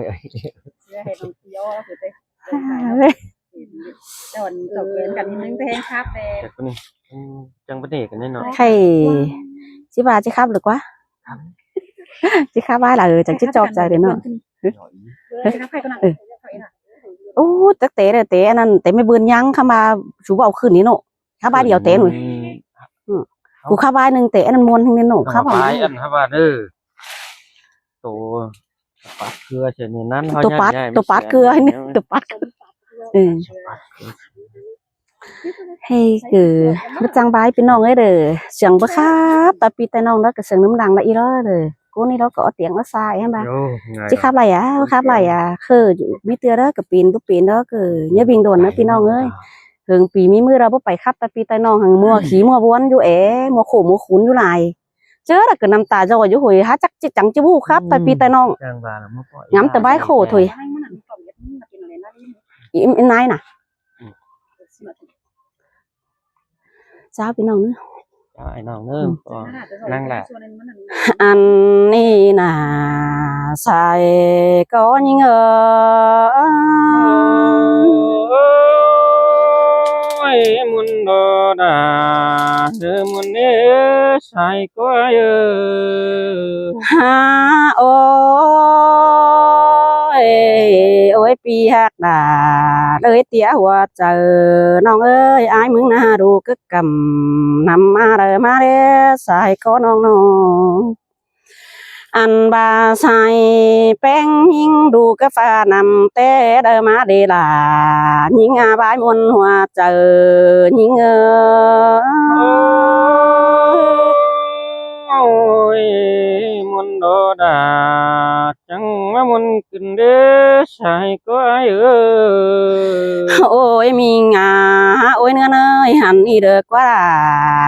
ไอ้ให้น้องเที่ยวคือไปตอนจบเป็นกันนิดนึงเพลงครับแต่แต่คนนี้จังประเดกันแน่นอนใครชิบาจิครับหรือวะจิครับว่าlà chẳng chết chọc dài đến nọ ô tắc té là téนั่นtéไม่เบือนยังเข้ามาชูเอาขึ้นนี่เนาะข้าบ้านเดียวtéหน่อยกูข้าบ้านนึงtéนั่นมวนทั้งนี้เนาะข้าบ้านอันข้าบ้านตัวปาดเกลือเช่นนั้นตัวปาดเกลือนี่ตัวปาดให้คือมาจังบายพี่น้องเอ้ยเด้อเสียงบ่ครับตาปีแต่น้องแล้วก็เสียงน้ำดังละอีร้อเลยกูนี่เราก็เอาเตียงมาใส่ฮะบ่จิครับไรครับไรคือมีเตือแล้วก็ปีนก็ปีนแล้วก็เนี่ยบิงโดนนะพี่น้องเอ้ยถึงปีมีมือเราบ่ไปครับตาปีแต่น้องหังมัวขี้มัวบ้วนอยู่มัวโขมัวขุนอยู่หลายเจอแล้วก็น้ำตาจะว่าอยู่หวยหาจักจิจังจิบูครับตาปีแต่น้องย้ำแต่ใบโขถุยอิ่มนายน่ะเจ้าพี่น้องเนอะไอ้น้องเนอะนั่งแหละอันนี้น่ะใส่ก็ยิ่งมุนโดดาเดิมมุนเอใส่ก็ฮะโอ้ยปีหักด่าเลยเตี้ยหัวเจอน้องเอ้ยไอ้มึงน่าดูกึกกำนำมาเด้ใส่ก็น้องอันบาใส่แป้งยิงดูกฟ้านำแต่เดิมาเดล่ายิงบายมวนหัวเจอยิงมุนโดดาจังว่ามุนขึ้นเด้ใส่ก็โอ้ยมีงาโอ้ยเนื้อเนยหันนี่เด้อกว่า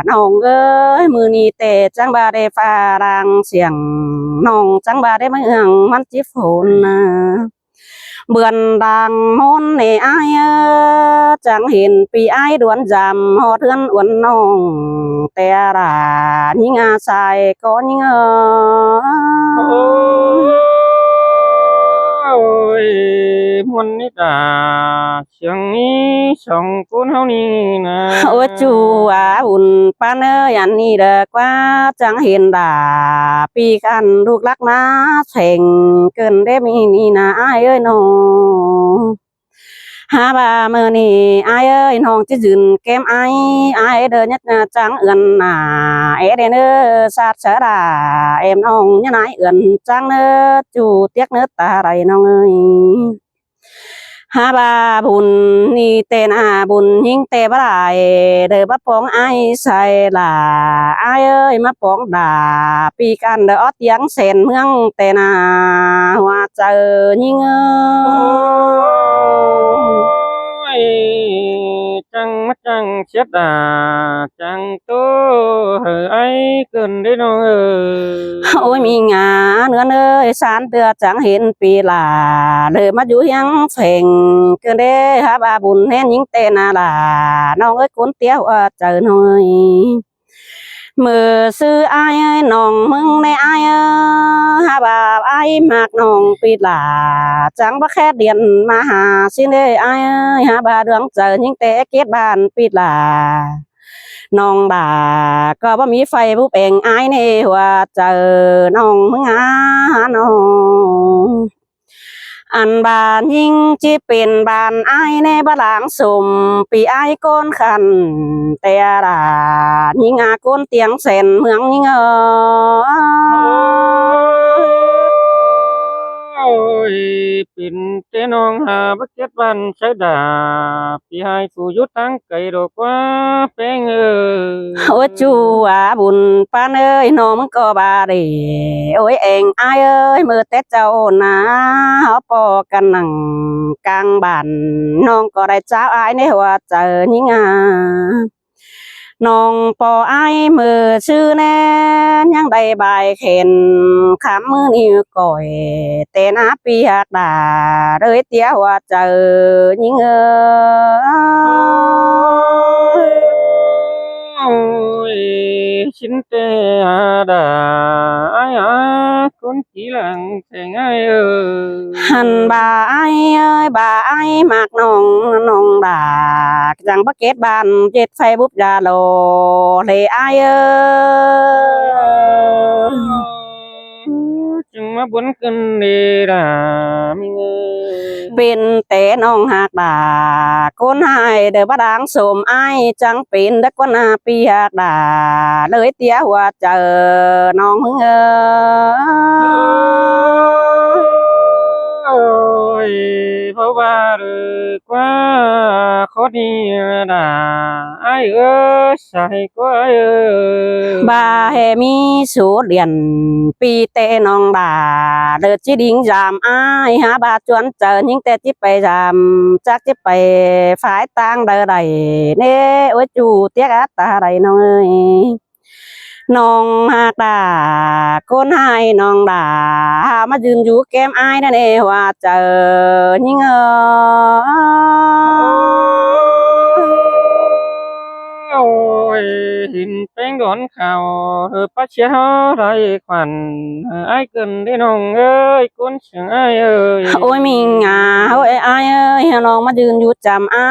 น้องเอ้ยมือนี่เตะจังบาได้ฟ้าดังเสียงน้องจังบาได้เมืองมันจิฝนนะเบือนดังมนในไอ้จังเห็นปีไอ้ดวนจำหอเทือนอ้วนน้องแต่ละยิงอาใส่ก็ยิงมุนนิตาเสียงนี้สองคนเฮานี่นะโอ้จูอุ่นปานอันนี้เด้อกว่าจังเห็นด่าปีกันลูกรักมาเพ่งเกินได้มีนี่นะไอ้เอ้ยน้องฮาบาเมื่อนี่ไอ้เอ้ยน้องจะยืนแก้มไอ้เดินยัดจังเอื่อนหน้าเด้เนื้อสาดเสดาน้องยันไอ้เอื่อนจังเนื้อจูเตียกเนื้อตาไรน้องเอ้ยฮาบาบุญนี่เตนาบุญยิ่งเตบลายเด้อบ้าปองไอ้ใส่ละไอ้เอ้ยมาปองด่าปีกันเด้อเตียงเส้นเมืองเตนาหัวเจอยิ่งจังมัดจังเสียดาจังโตไอ้เกินได้น้องโอ้ยมีงาเนื้อเนยสารเตือจังเห็นปีลาเลยมาอยู่ยังเพ่งเกินได้ฮาบาบุญแน่นยิ่งเตนาลาน้องเอ้ยคนเตี้ยวเจอหน่อยมือซื้อไอ้น้องมึงในไอ้ฮาบาไอ้มากน้องปีลาจังบ่แค่เดียนมาหาสิเด้ไอ้ฮาบาดวงเจอยิ่งเตะเกียรบ้านปีลาน้องด่าก็บ่มีไฟผู้เป่งไอ้ในหัวเจอน้องมึงน้องอันบานยิ่งจีเป็นบานไอ้ในบ้านหลังสุ่มปีไอ้ก้นขันแต่ด่ายิ่งก้นเตียงเส้นเมืองยิ่งเป็นเจ้น้องหาบักเก็ตวันใช้ดาปีให้ผู้ยุตั้งไก่ดอกว่าแป้งโอ้จูบุญปานเอ้ยน้องมึงก็บาดีโอ้ยเองไอ้เอ้ยมือเตะเจ้านะเขาปอกันนั่งกลางบ้านน้องก็ได้เจ้าไอ้ในหัวเจอยิ่งน้องปอไอ้มือชื่อแน่ยังได้ใบเข็นขำมือนิ้วก่อยเตนาปีหักด่าเลยเตี้ยว่าเจอยิ่ง ôi xin tê đà ai con chỉ lặng thành ai ơi hằn bà ai bà ai mặc nong nong đà rằng bắt kết bàn chết phê búp ra lồ lệ ai ơi chừng mà buồn cơn đi đà mình ơi เป็นแต่น้องหากด่าคนหายเด้อบ่ดังสมอายจังเป็นเด็กคนหน้าปีหากด่าเลยเตี้ยหัวเจอน้องมึงôi phô ba rồi quá khó đi đà ai ơi sai quá ơi บ่าให้มีสูตรเรียนปีแต่น้องด่าเด้อจิดิ่งยามอายหาบาจวนเจอยิ่งแต่จิไปยามจักจิไปฝ่ายต่างเด้อใดเน่โอ้ยจูเตี้ยกะตาใดน้องเอ้ยน้องหากด่าคนหายน้องด่ามายืนอยู่แก้มอายนั่นเองว่าเจอยิ่งôi hình bánh đón khảo rồi bắt chéo lại khoản ai cần đến nông ơi con chẳng ai ơi โอ้ยมิงโอ้ยอายเอ้ยน้องมายืนอยู่จำอา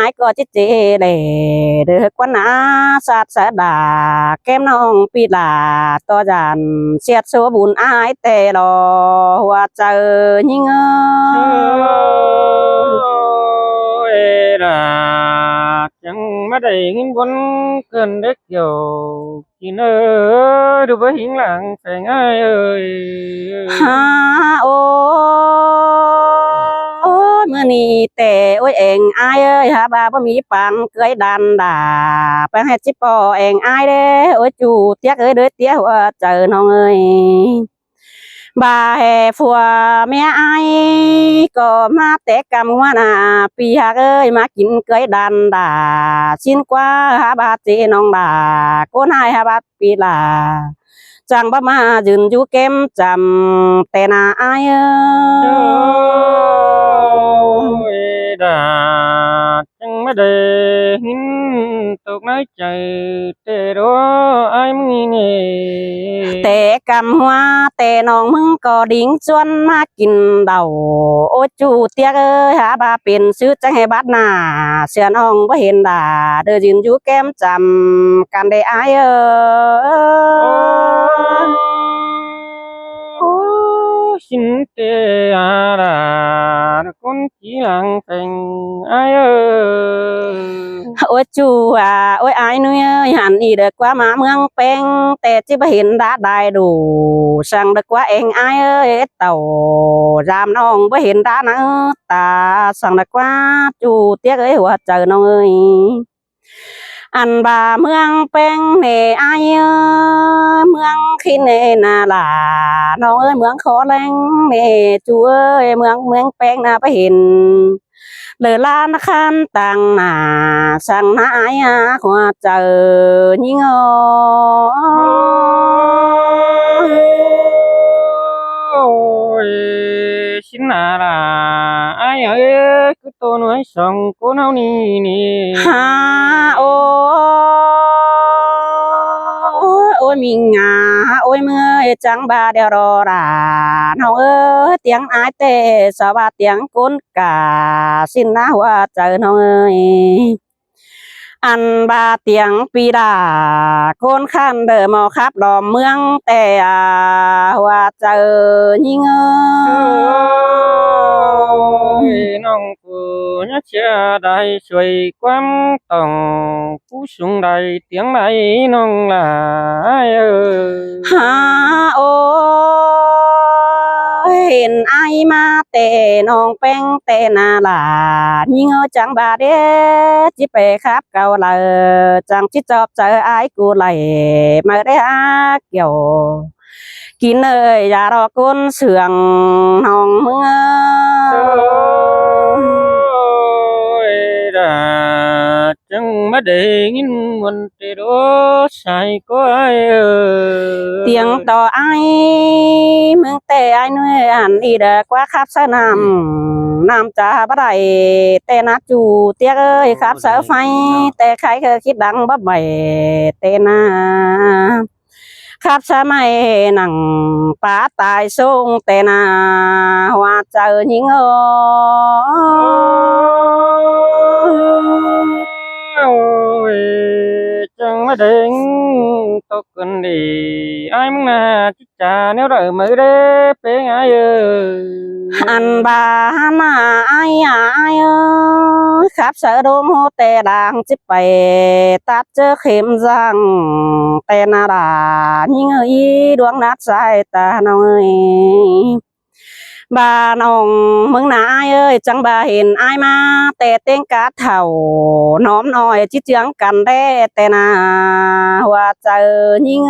ยก็เจ๊เล่เด้อกว่านาสาดสะดาแก้มน้องปีลาต่อจันเสียดโซบุญอายแต่รอว่าเจอยิ่งôi là chẳng mà đầy nghìn con cần đất kiểu thì nơi đối với hình làng phải ai ơi ฮาโอ้ยมื้อนี้แต่โอ้ยเองอายเอ้ยหาบาบ่มีปันเคยดันด่าไปให้จิปอเองอายเด้โอ้ยจูเตี้ยเอ้ยเด้อเตี้ยว่าเจอน้องเอ้ยบ่าแห่ฟัวแม่อายก็มาแต่กำว่าน่ะปีหากเอ้ยมากินเคยดันด่าชินกว่าหาบาเจน้องด่าโกนายหาบาปีลาจังบ่มายืนอยู่เก็มจำแต่นาอายôi đã chẳng mà đầy nghìn tục nói chạy để đó ai mới nghe แต่กำหัวแต่น้องมึงก็ดิ้งชวนมากินเดาโอ้จูเตียกเอ้ยหาบาเป็นซื้อจังให้บัดหน้าเสือน้องบ่เห็นด่าเด้อยืนอยู่แก้มจำกันได้อายxin tê là con chỉ lặng thành ai ơi โอ้จูโอ้ยอายนุ้ยหันอีเด็กว่ามาเมืองเป้งแต่จิบ่เห็นด่าได้ดูสั่งเด็กว่าเองอายเอ้ยเต่ารามน้องบ่เห็นด่านะตาสั่งเด็กว่าจูเตี้ยเอ้ยหัวเจอน้องเอ้ยอันบาเมืองเป้งเนอายเมืองขี้เนนาลาน้องเอ้ยเมืองขอแรงเนจูเอ้ยเมืองเป้งน่ะไปเห็นเลยลานคันต่างหน้าสั่งนายหัวเจอยิ่งôi xin là ai ơi cứ tôi nói xong cô nào nì nì ฮาโอ้โอ้ยมิงโอ้ยเมื่อยจังบาเดียวรอราน้องเอ้ยเตียงอายเตสวัสเตียงก้นกาสิ้นหน้าว่าเจอน้องเอ้ยอันบาเตียงปีดาคนขันเดอมอครับดอมเมืองแต่ว่าเจอยิ่งôi nông của nhá chia đại suy quan tổng phú xuống đại tiếng đại nông là ai ơi ฮาโอ้เห็นไอมาแต่น้องแป้งแต่นาลายิ่งจังบาเดจิไปครับเก่าเลยจังจิจอบเจอไอกูไหลมาได้เกี่ยวกินเอ้ยอย่ารอก้นเสืองน้องมึงôi đã chẳng mà để nghìn nguồn tê đó sai có ai ơi เตียงต่อไอมึงแต่ไอเนื้อหัน นอีเดกว่าครับเสนำจะบ่ได้แต่นักจูเตียเอ้ยครับเสาไฟแต่ใครเคยคิดดังบ่ใบเตนะครับสมัยหนังป้าตายสูงแต่นาว่าเจอหญิงโอ้ยจังมาเด้งตกกันดีไอ้มึงน่ะจิจ่าnếu đợi mới đế bé ai ơi อันบาหน้าอายเอ้ยครับเสดมโฮแต่ดังจิไปตัดเจอเข็มจังแต่นาดายิ่งเอ้ยดวงนัดสายตาน้อยบาน้องมึงน่าอายเอ้ยจังบาเห็นอายมาแต่เต้งกาเถ่าน้อมน้อยจิเจืองกันได้แต่นาว่าเจอยิ่ง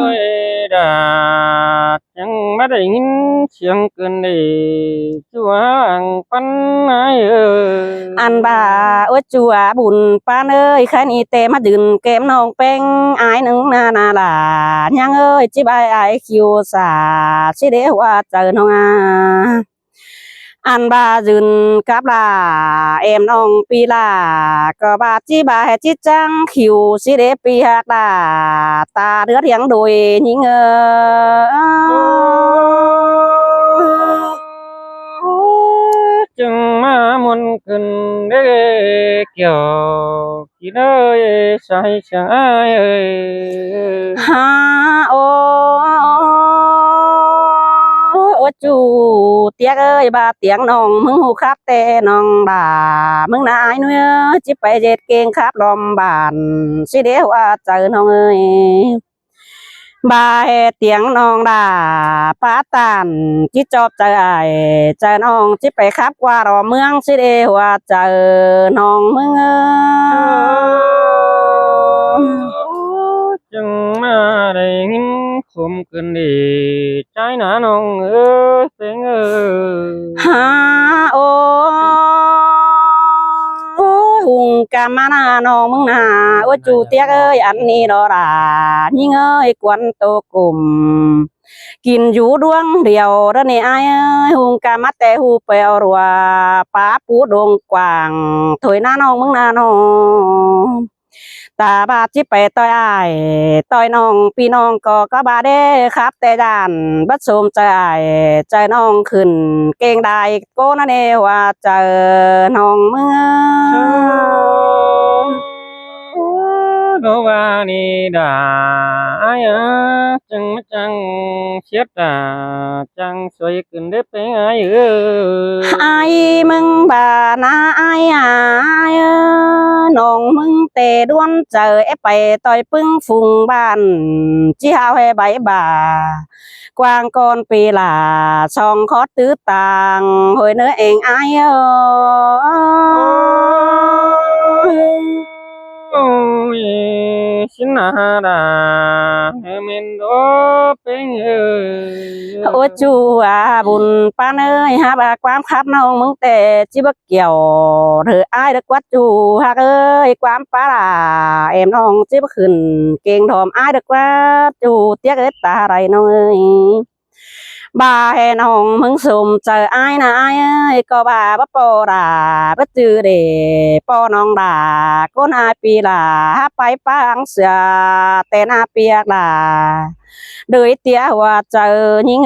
Ôi đã chẳng mà để nhìn chẳng cần để chúa ăn pan ai ơi อันบาโอ้จัวบุญปานเอ้ยคันอีเตมาดื่นเกมน้องเป้งอายหนึ่งนาลายังเอ้ยจิบายอายคิวสาสิเดว่าเจอน้องอันบายืนกับลาเอ็มน้องปีลาก็บาจิบาให้จิจังคิวสิเดปีหักลาตาเลือดยังโดยยิงchẳng mà muốn cần để kiểu chỉ nơi sai chẳng ai ơi ฮาโอ้จูเตียกเอ้ยบาเตียงน้องมึงหูครับแต่น้องด่ามึงนายเนื้อจิไปเจ็ดเก่งครับลอมบานสิเดว่าเจอน้องเอ้ยบาเตียงน้องด่าป้าตานจิจอบเจอไอเจอน้องจิไปครับกว่ารอเมืองสิเดว่าเจอน้องมึงchẳng mà để nhìn không cần để trái nã non ơi tiếng ơi ฮาโอ้หุงกามานาน้องมึงนาโอ้จูเตียกเอ้ยอันนี้ดอรายิ่งเอ้ยกวนโตกลุ่มกินอยู่ดวงเดียวแล้วนี่ไอ้เอ้ยหุงกามาแต่หูเปลรัวป้าปูดงกว่างถอยหน้าน้องมึงนาน้องตาบาดจิไปต่อยอ้ายต่อยน้องพี่น้องก็บาเด้ครับแต่ดานบัดสมใจน้องขึ้นเก่งได้โกนั่นเอว่าเจอน้องเมื่อ đó va ni đà ai á chẳng xiết đà chẳng xoay cần đếp bé ai ơi ไอ้มึงบานาไอ้น้องมึงเตด้วนเจอไปต่อยปึ้งฟุงบ้านจีฮาวให้ใบบ่ากวางก่อนปีลาช่องคอตื้อต่างหอยเนื้อเองไอ้ôi xin đà mình đó bé ơi โอ้จูบุญป้านเอ้ยฮะบาความคับน้องมึงแต่จิบเกี่ยวหรืออ้ายเด็กวัดจูฮักเอ้ยความป้าล่ะเอ็มน้องจิบขึ้นเก่งทอมอ้ายเด็กวัดจูเตี้ยเอ็ดตาไรน้องเอ้ยบาให้น้องมึงสมเจออ้ายนะอ้ายเอ้ยก็บาบ่ปอด่าบ่จือเดปอน้องด่าก้นอายปีล่ะไปปังเสือแต่นาเปียกล่ะđời tia hoa chờ nhìn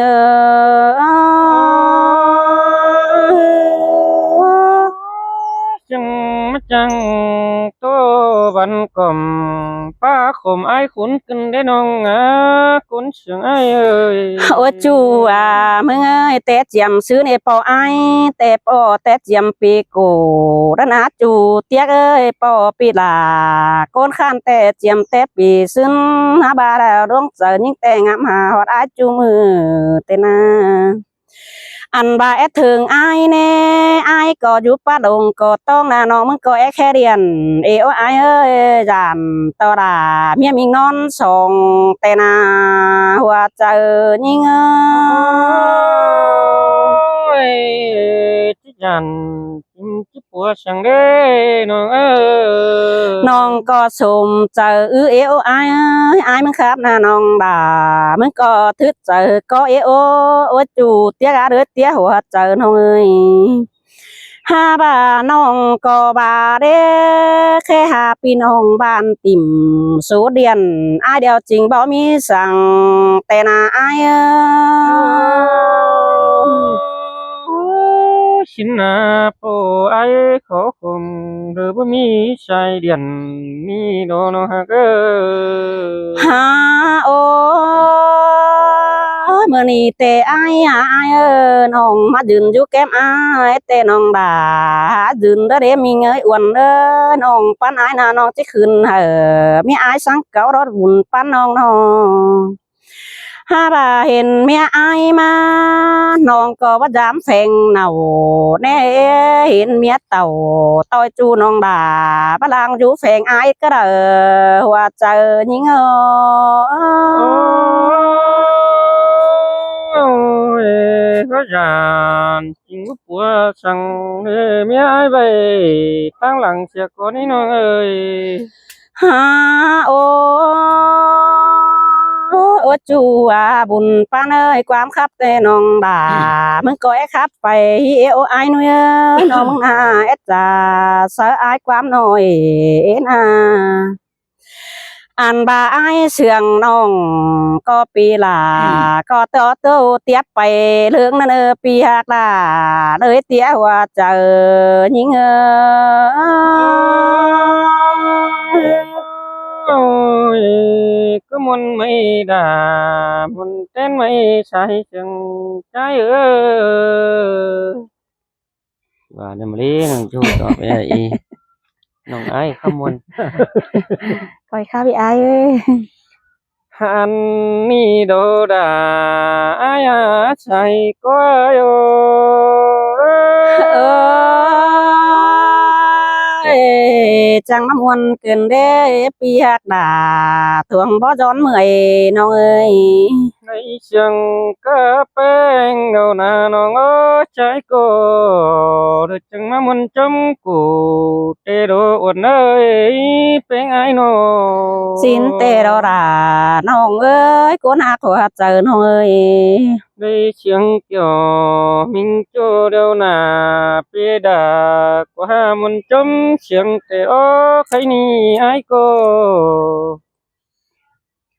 chẳng tô văn cầm ba khom ai khốn cần để nong á khốn chẳng ai ơi โอ้จูมึงเอ้ยแต่เจียมซื้อในปอไอแต่ปอแต่เจียมปีกูระนาจูเตียกเอ้ยปอปีลาก้นข้านแต่เจียมแต่ปีซึ่งหาบาแล้วดวงเจอยิ่งแต่งามหาฮอดอาจูมือเตนาอันบาแอดถึงไอเน่ไอก็อยู่ป้าดงก็ต้องนาน้องมึงก็แอแค่เรียนเอโอไอเอ้ยจานตอดาเมียมิงนอนส่งแต่นาหัวเจอยิ่งôi chứ dàn chim chứ ปัวช่างเด้น้องเอ้ย น้องก็ชมเจอเอวอายอายมึงครับนะน้องบ่ามึงก็ทึดเจอก็เอวโอ้จูเตี้ยกะเด้อเตี้ยหัวเจอน้องเอ้ยหาบ่าน้องก็บ่าเด้แค่หาพี่น้องบ้านติ่มสูเดียนอายเดียวจริงบ่มีสั่งแต่นาอายชินนาโปไอขอคมหรือบ่มีชายเดียนมีโดนฮักหาโอ้เมื่อนี้แต่อายน้องมายืนอยู่แก้มอายแต่น้องบ่ายืนเด้มีเงยอ้วนน้องปั้นอายน่ะน้องจะขึ้นมีอายสังเการถวุ่นปั้นน้องหาบ่าเห็นเมียอายมาน้องก็ว่าจามแฝงเน่าแน่เห็นเมียเต่าต้อยจูน้องบ่าพลังอยู่แฝงอายก็เด้อว่าเจอยิงcó giàn chính của sang mẹ ai vậy tăng lặng sẽ có đi nó ơi ฮาโอโอจูว่าบุญปานเอ้ยความคับแต่น้องบ่ามึงก็ไอ้คับไปเอโอไอหนุ่ยน้องมึงอาเอ็ดจ่าเสอไอความน้อยเอ็นอาอันบ่าไอเสื่องน้องก็ปีหลาก็เต้าเตียบไปเรื่องนั้นปีหักล่าเลยเตี้ยว่าเจอยิงôi cứ muốn mây đà muốn tên mây say chừng trái ơi và nằm lý nằm chu tọt vậy nòng ai không muốn ปล่อยข้าพี่ไอเอ้ย han ni đồ đà ai à say có yo เอ้ยจังน้ำมวนเกินเด้ปีหักด่าทวงบ่ย้อนเมื่อยน้องเอ้ย ngày chẳng có bên đâu nà nó ngó trái cô được chẳng mà muốn chấm cụ tê đồ uẩn ơi bên ai nó สินเตเราด่าน้องเอ้ยกูน่าขวาเจอน้องเอ้ย đây chẳng kiểu mình cho đâu nà bê đà qua muốn chấm chẳng tê ô khai ni ai cô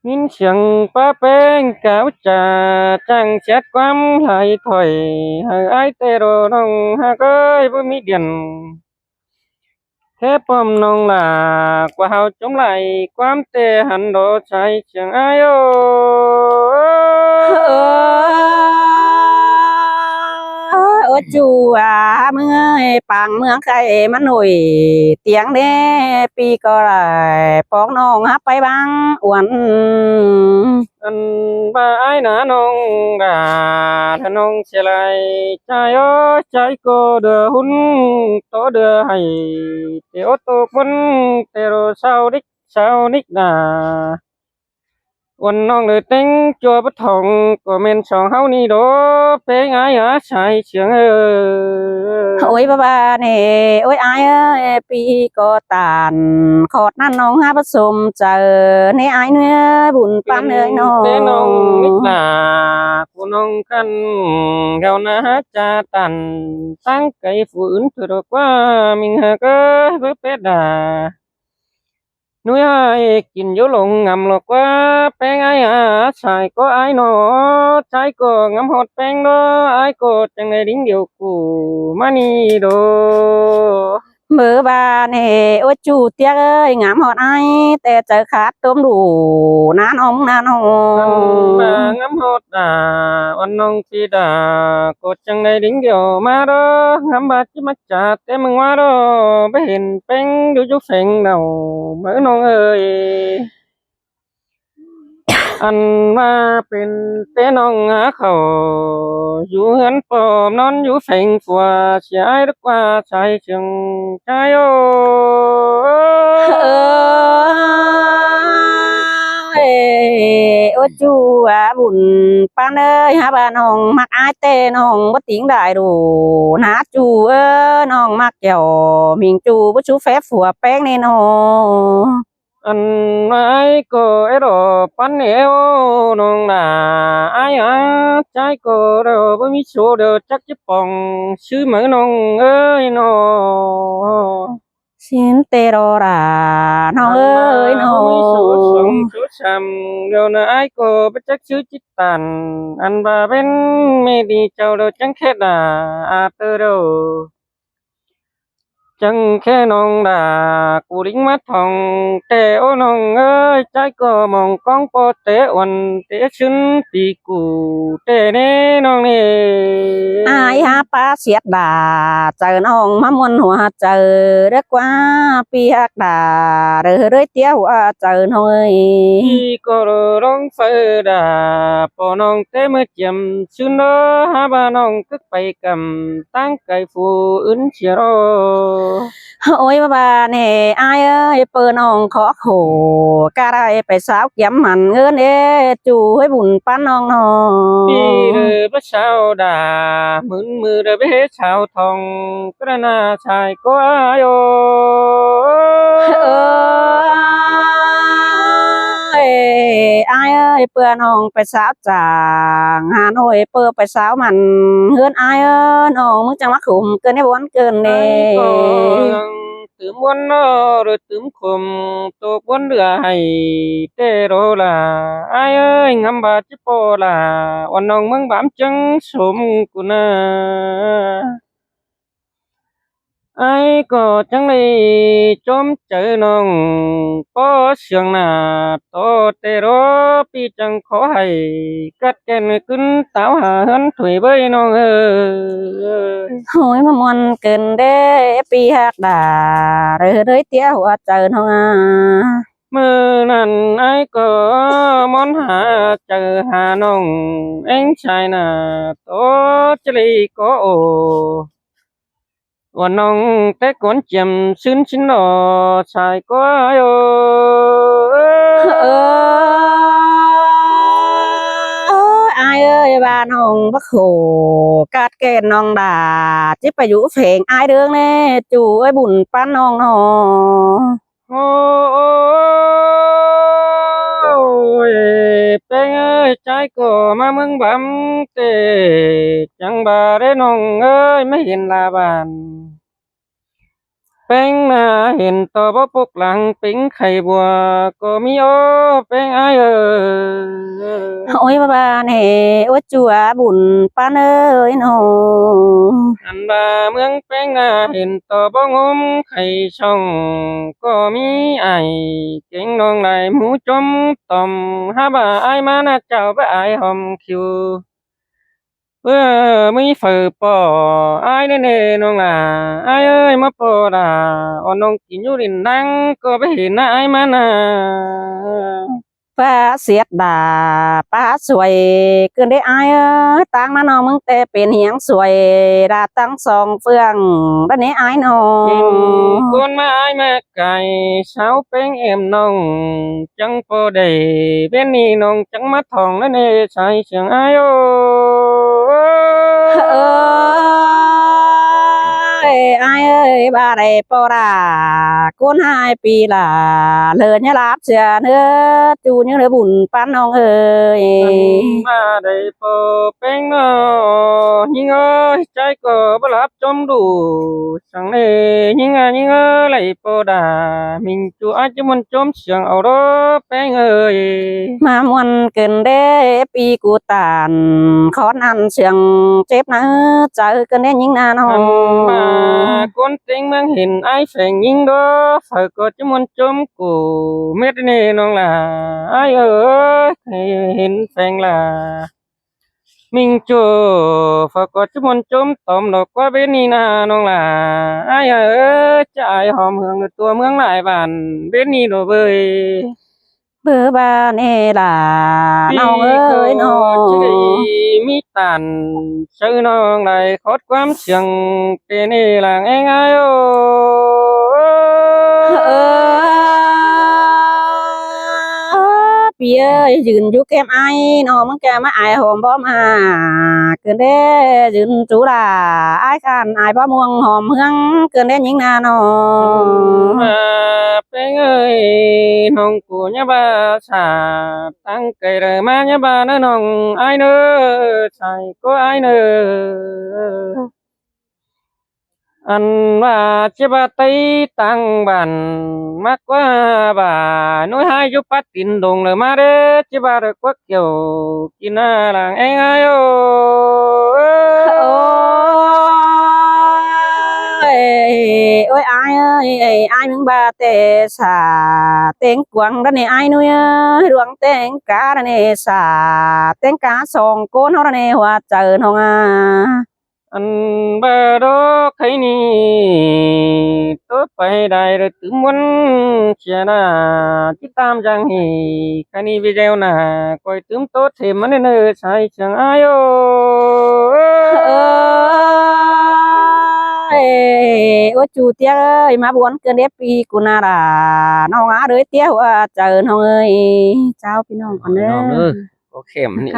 nhìn chẳng pa bên cáo trà chẳng chết quắm lại thổi hai ai tê đồ nông ha ơi với mỹ điển thế bom nông là qua hào chống lại quắm tê hẳn đồ chạy chẳng ai ô โอ้จูอ่ะเมื่อยปังเมืองใครมันหนุ่ยเตียงเด้ปีก็ได้ปองน้องฮับไปบ้างอ้วน anh ba ai nà nông đà thân nông sẽ lại trái ô trái cô đưa hun tổ đưa hay tê ô tô quân tê rô sao đích đàวันน้องเลยเต็งจัวปะทองก็เมนสองเฮานี่โดเป็นไงหาชายเสียงโอ้ยบ้าเนี่ยโอ้ยอายเอ้ยปีก็ตานขอดนั่นน้องฮะผสมเจอในอายเนื้อบุญปันเอ้ยน้อง เป็นน้องนิดหนาผู้น้องกันเรานะจะตันตั้งใจฝืนเถือกว่ามิงหากเพื่อเป็ดดานุ้ยให้กินอยู่ลงงำหรอกว่าแป้งไอ้ชายก็ไอ้หนอชายก็งำหดแป้งเด้อไอ้ก็จังในดิ้งเดียวกูมานี่โด มือบานโอ้จูเตี้ยเอ้ยงามหอดไอแต่เจอขาดต้มดูนานองนานอง ngắm hốtวันน้องสีดากดจังในดิ้งเดียวมาเด้องำบาจิมัจจาแต่มึงว่าเด้อไปเห็นเป้งอยู่จุกเสงเนาเมื่อน้องเอ้ยอันว่าเป็นเต้น้องหาเขาอยู่เฮือนปอมนอนอยู่เสงฝัวเสียไอ้ดึกว่าใจจึงใจโอ้ เอ้ย โอ้จูว่าบุญปานเอ้ยฮะบ้านน้องมักอายแต่น้องบ่ติงได้ดูนะจูเอ้ยน้องมักเจ้ามิงจูบ่ชูแฟฝัวแป้งนี่น้อง อันไม้ก็ไอ้รอปันเอวน้องนาไอ้อาใจก็เราบ่มีโชว์เด้อจักจะป่องชื่อเหมือนน้องเอ้ยน้อ xin tê rô ra nó ơi nóมีสูสงสูช้ำเดี๋ยวนะไอ้ก็บ่จักชื่อจิตตันอันบ่าเป็นไม่ดีเจ้าเด้อจังแค่ด่าอาเตอเด้อ chẳng khe nong đà cụ đính mắt thòng tè ô nong ơi trái cờ mong con po té oằn té chân tì cụ tè nè nong nè ai ha pa xiết đà chờ nong má muôn hòa chờ đất quá pi hạc đà rồi rơi tiêu chờ thôi tì cờ rong phơi đà po nong té mới chậm chân đó ha ba nong cất bay cầm tăng cây phù ứng chia ro ôi bà nè ai ơi pơ nong khó khổ ca đây phải sao kiếm hẳn ơn ê chú hơi buồn pan nong nó đi rồi bắt sao đà mướn mưa rồi bé sao thòng cái na xài có ai ơi ai ơi pơ nong phải sao chàng Hà Nội pơ phải sao mặn hơn ai ơi nongมึงจังมาขุมเกินได้บวนเกินเน่ tứ muốn nó rồi tứ khum tô muốn lửa hay tê rô là ai ơi ngắm bà chứ po là oan nong mưng bám chân sum của na ai có chẳng này chôm chơi nong po sương na to tê rô pi chẳng khó hay cắt ken cứng táo hà hơn thủy bơi nong ơi Hối mà muôn cần đê pi hạc đà rồi rơi tía hoa trời không à mưa nàn ai có món hạ chờ hà nông anh trai nà tốt chứ lì có ồ và nông té con chìm xin xin nọ xài có ai ai ơi bà nông bắt khổ cát kèn nông đà chứ phải vũ phèn ai đương nè chú ơi bùn pan nông nọ ôi bé ơi trái cỏ mà mưng bám tê chẳng bà đấy nông ơi mới hiện là bàn แป้งนาเห็นต่อบ่ปกหลังปิ้งไข่บัวก็มีโอแป้งอ้ายôi bà nè ôi chúa bùn pan ơi nọ อันบ่าเมืองแป้งนาเห็นต่อบ่งมไข่ช่องก็มีไอ้ายเก่งน้องไหลหมูจมต่อมหาบ่าอ้ายมานะเจ้าบ่อ้ายหอมคิวเพื่อมีฝือป่ออ้ายแน่ๆน้องล่ะอ้ายเอ้ยมาป่อล่ะอ่อนน้องกินอยู่รินดังก็ไปเห็นนะอ้ายมานะ ป้าเสียดดาป้าสวยเกินได้อายเอ้ยตังมาน้องมึงแต่เป็นเหียงสวยดาตั้งสองเฟืองด้านนี้อายน้อ กิน ง cuốn mãi mẹ cày sáu bên em nồng chẳng có đầy bên ni nồng chẳng mắt thòng lên nè sai chẳng ai ô เอ้ยอายเอ้ยบาได้ปอดาก้นหายปีละเลยเนี่ยรับเสียเนื้อจูเนี่ยเลยบุญปั้นน้องเอ้ย mà đầy bờ bên nhưng ơi trái cờ bất láp chôm đủ chẳng nè nhưng lại bờ đà mình chúa ai chứ muốn chôm chẳng ở đó bên ơi มามวนเกินเด้ปีกูตานขอนอันเสียงเจ็บนะเจอเกินได้ยิงนาน้อง mà con tiếng mang hình ai phải nhìn đó phải có chứ muốn chôm của mét này nó là ai ơi hình phải là mình chưa phải có chứ muốn chôm tóm nó qua bên này na nó là ai ơi chạy hòm hưởng được tua mướn lại bàn bên này đồ bơi เบอร์บาเนล่ะน้องเอ้ยน้อง chứ mi tàn sư non này khót quám sừng tên này là nghe ngay ô เออ ปีเอ้ยยืนอยู่แก้มไอ้น้องมึงแกมาไอ้หอมบ่มาเกินเด้ยืนจูด่าไอ้กันไอ้บ่ม่วงหอมเฮืองเกินเด้หญิงนาน้อง มาเป็นเอ้ยน้องกูเนี่ยบ้าชาตั้งใจเลยมาเนี่ยบ้านะน้องไอ้เนอใช่ก็ไอ้เนออันว่าจะบ้าตีตั้งบ้านมากกว่าบ้าน้อยหายอยู่ปัดตินดงเลยมาเด้อจะบ้าเด็กวักเกี่ยวกินอะไรเองไอ้โอ โอ้ยโอ้ยai ơi ai miếng ba tê xà tên quăng đó nè ai nuôi ơi ruộng tên cá đó nè xà tên cá sòng côn nó đó nè hoa trời không à อันเบอร์ดอกใครนี่ตัวไปได้หรือถึงวันเชียนาจิตามจังฮีใครนี่วิเจ้านาคอยถึงโตเทมันเนอใช่จังอายโอ ơi ôi chú tía ơi má buồn cơn đếp pi của na là nó ngã đứa tía hoa trời không ơi chàoพี่น้องก่อนเด้ น้อง อ เอ้ยโอเคมันนี่